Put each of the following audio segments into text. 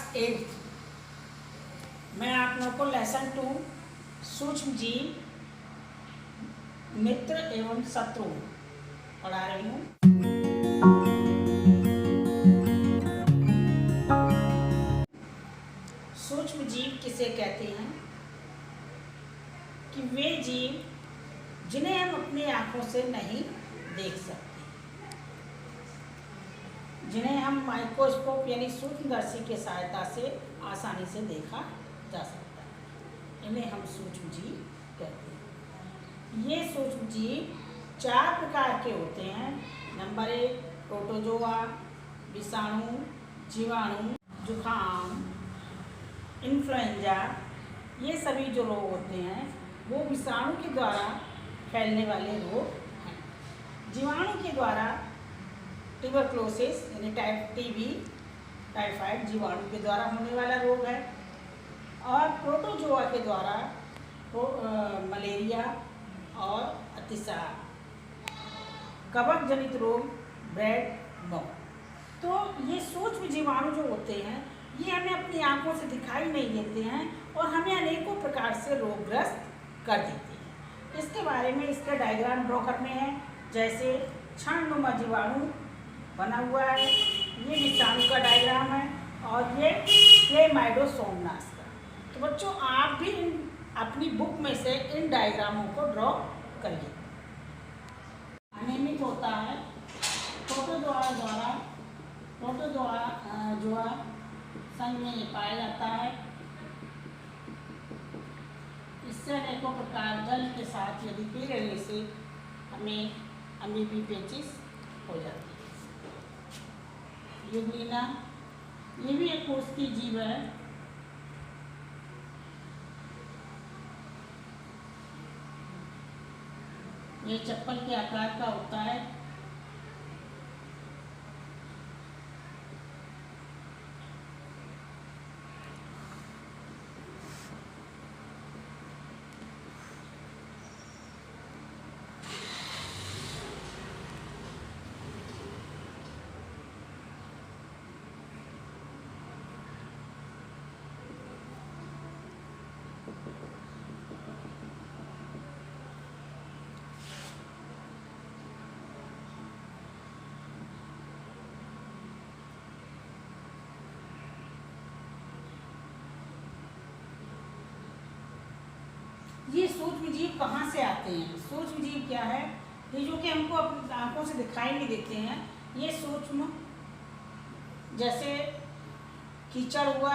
Class 8 मैं आप लोगों को लेसन 2 सूक्ष्म जीव मित्र एवं शत्रु पढ़ा रही हूँ। सूक्ष्म जीव किसे कहते हैं कि वे जीव जिन्हें हम अपनी आंखों से नहीं देख सकते, जिन्हें हम माइक्रोस्कोप यानी सूक्ष्मदर्शी की सहायता से आसानी से देखा जा सकता है, इन्हें हम सूक्ष्म जीव कहते हैं। ये सूक्ष्म जीव 4 प्रकार के होते हैं। नंबर 1 प्रोटोजोआ, विषाणु, जीवाणु, जुखाम, इन्फ्लुएंजा। ये सभी जो रोग होते हैं वो विषाणु के द्वारा फैलने वाले रोग हैं। जीवाणु के द्वारा ट्यूबरक्लोसिस यानी टीबी, टाइफाइड जीवाणु के द्वारा होने वाला रोग है। और प्रोटोजोआ के द्वारा मलेरिया और अतिसार, कवक जनित रोग, ब्रेड बग। तो ये सूक्ष्म जीवाणु जो होते हैं ये हमें अपनी आंखों से दिखाई नहीं देते हैं और हमें अनेकों प्रकार से रोगग्रस्त कर देते हैं। इसके बारे में इसका डायग्राम ड्रॉ करने हैं। जैसे क्षणनुमा जीवाणु बना हुआ है, ये विषाणु का डायग्राम है और ये क्लेमाइडोसोमनास का। तो बच्चों आप भी अपनी बुक में से इन डायग्रामों को ड्रॉ करिए। अनियमित होता है प्रोटोजोआ संघ में ये पाया जाता है। इससे अनेकों प्रकार जल के साथ यदि पी लेने से हमें अमीबी पेचिस हो जाती है। यूग्लिना ये भी एक कोशिकीय जीव है। ये चप्पल के आकार का होता है। ये सूक्ष्म जीव कहाँ से आते हैं? सूक्ष्म जीव क्या है? ये जो कि हमको अपनी आंखों से दिखाई नहीं देते हैं, ये सूक्ष्म, जैसे कीचड़ हुआ,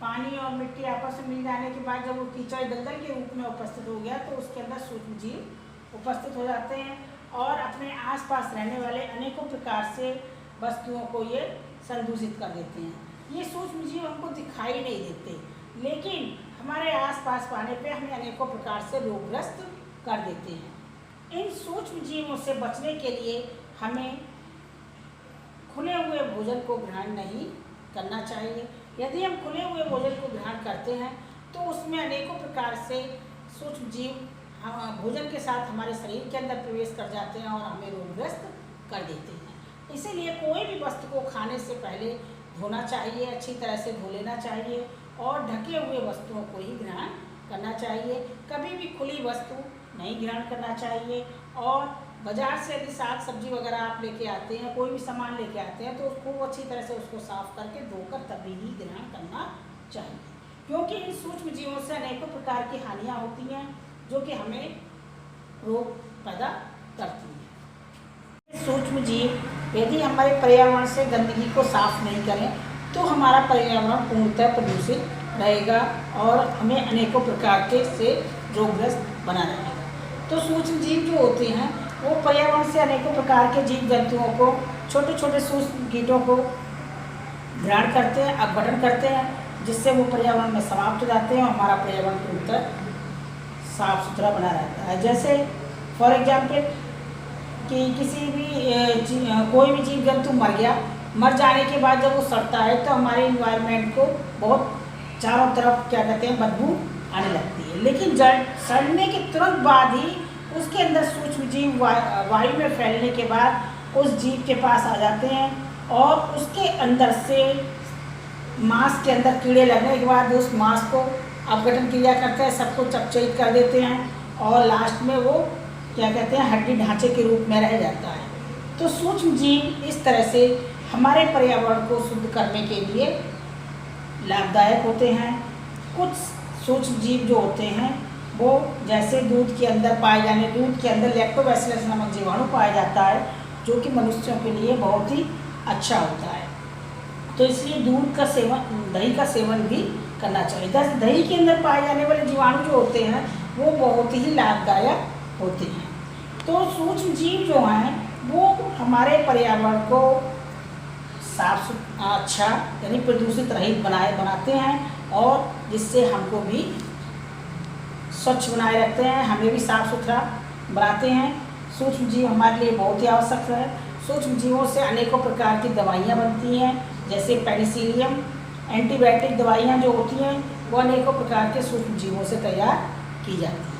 पानी और मिट्टी आपस में मिल जाने के बाद जब वो कीचड़ दलदल के रूप में उपस्थित हो गया तो उसके अंदर सूक्ष्म जीव उपस्थित हो जाते हैं और अपने आसपास रहने वाले अनेकों प्रकार से वस्तुओं को ये संदूषित कर देते हैं। ये सूक्ष्म जीव हमको दिखाई नहीं देते, लेकिन हमारे आसपास पाने पे हमें अनेकों प्रकार से रोगग्रस्त कर देते हैं। इन सूक्ष्म जीवों से बचने के लिए हमें खुले हुए भोजन को ग्रहण नहीं करना चाहिए। यदि हम खुले हुए भोजन को ग्रहण करते हैं तो उसमें अनेकों प्रकार से सूक्ष्म जीव भोजन के साथ हमारे शरीर के अंदर प्रवेश कर जाते हैं और हमें रोगग्रस्त कर देते हैं। इसीलिए कोई भी वस्तु को खाने से पहले धोना चाहिए, अच्छी तरह से धो लेना चाहिए और ढके हुए वस्तुओं को ही ग्रहण करना चाहिए। कभी भी खुली वस्तु नहीं ग्रहण करना चाहिए। और बाज़ार से यदि साग सब्जी वगैरह आप लेके आते हैं, कोई भी सामान लेके आते हैं तो उसको अच्छी तरह से उसको साफ करके धोकर तभी ही ग्रहण करना चाहिए, क्योंकि इन सूक्ष्म जीवों से अनेकों प्रकार की हानियाँ होती हैं जो कि हमें रोग पैदा करती हैं। सूक्ष्म जीव यदि हमारे पर्यावरण से गंदगी को साफ नहीं करें तो हमारा पर्यावरण पूर्णतः प्रदूषित रहेगा और हमें अनेकों प्रकार के से रोगग्रस्त बना रहेगा। तो सूक्ष्म जीव जो होते हैं वो पर्यावरण से अनेकों प्रकार के जीव जंतुओं को, छोटे छोटे सूक्ष्म कीटों को ग्रहण करते हैं, अपघटन करते हैं, जिससे वो पर्यावरण में समाप्त हो जाते हैं और हमारा पर्यावरण पूर्णतः साफ सुथरा बना रहता है। जैसे फॉर एग्जाम्पल कि किसी भी कोई भी जीव जंतु मर गया, मर जाने के बाद जब वो सड़ता है तो हमारे इन्वायरमेंट को बहुत चारों तरफ क्या कहते हैं बदबू आने लगती है। लेकिन सड़ने के तुरंत बाद ही उसके अंदर सूक्ष्म जीव वायु में फैलने के बाद उस जीव के पास आ जाते हैं और उसके अंदर से मांस के अंदर कीड़े लगने के बाद उस मांस को अपघटन क्रिया करते हैं, सबको चपचयित कर देते हैं और लास्ट में वो क्या कहते हैं, हड्डी ढांचे के रूप में रह जाता है। तो सूक्ष्म जीव इस तरह से हमारे पर्यावरण को शुद्ध करने के लिए लाभदायक होते हैं। कुछ सूक्ष्म जीव जो होते हैं वो जैसे दूध के अंदर पाए जाने, दूध के अंदर लैक्टोबैसिलस नामक जीवाणु पाया जाता है जो कि मनुष्यों के लिए बहुत ही अच्छा होता है। तो इसलिए दूध का सेवन, दही का सेवन भी करना चाहिए। दही के अंदर पाए जाने वाले जीवाणु जो होते हैं वो बहुत ही लाभदायक होते हैं। तो सूक्ष्म जीव जो हैं वो हमारे पर्यावरण को साफ अच्छा यानी प्रदूषित रहित बनाते हैं और जिससे हमको भी स्वच्छ बनाए रखते हैं, हमें भी साफ सुथरा बनाते हैं। सूक्ष्म जीव हमारे लिए बहुत ही आवश्यक है। सूक्ष्म जीवों से अनेकों प्रकार की दवाइयाँ बनती हैं, जैसे पेनिसिलियम, एंटीबायोटिक दवाइयाँ जो होती हैं वो अनेकों प्रकार के सूक्ष्म जीवों से तैयार की जाती हैं।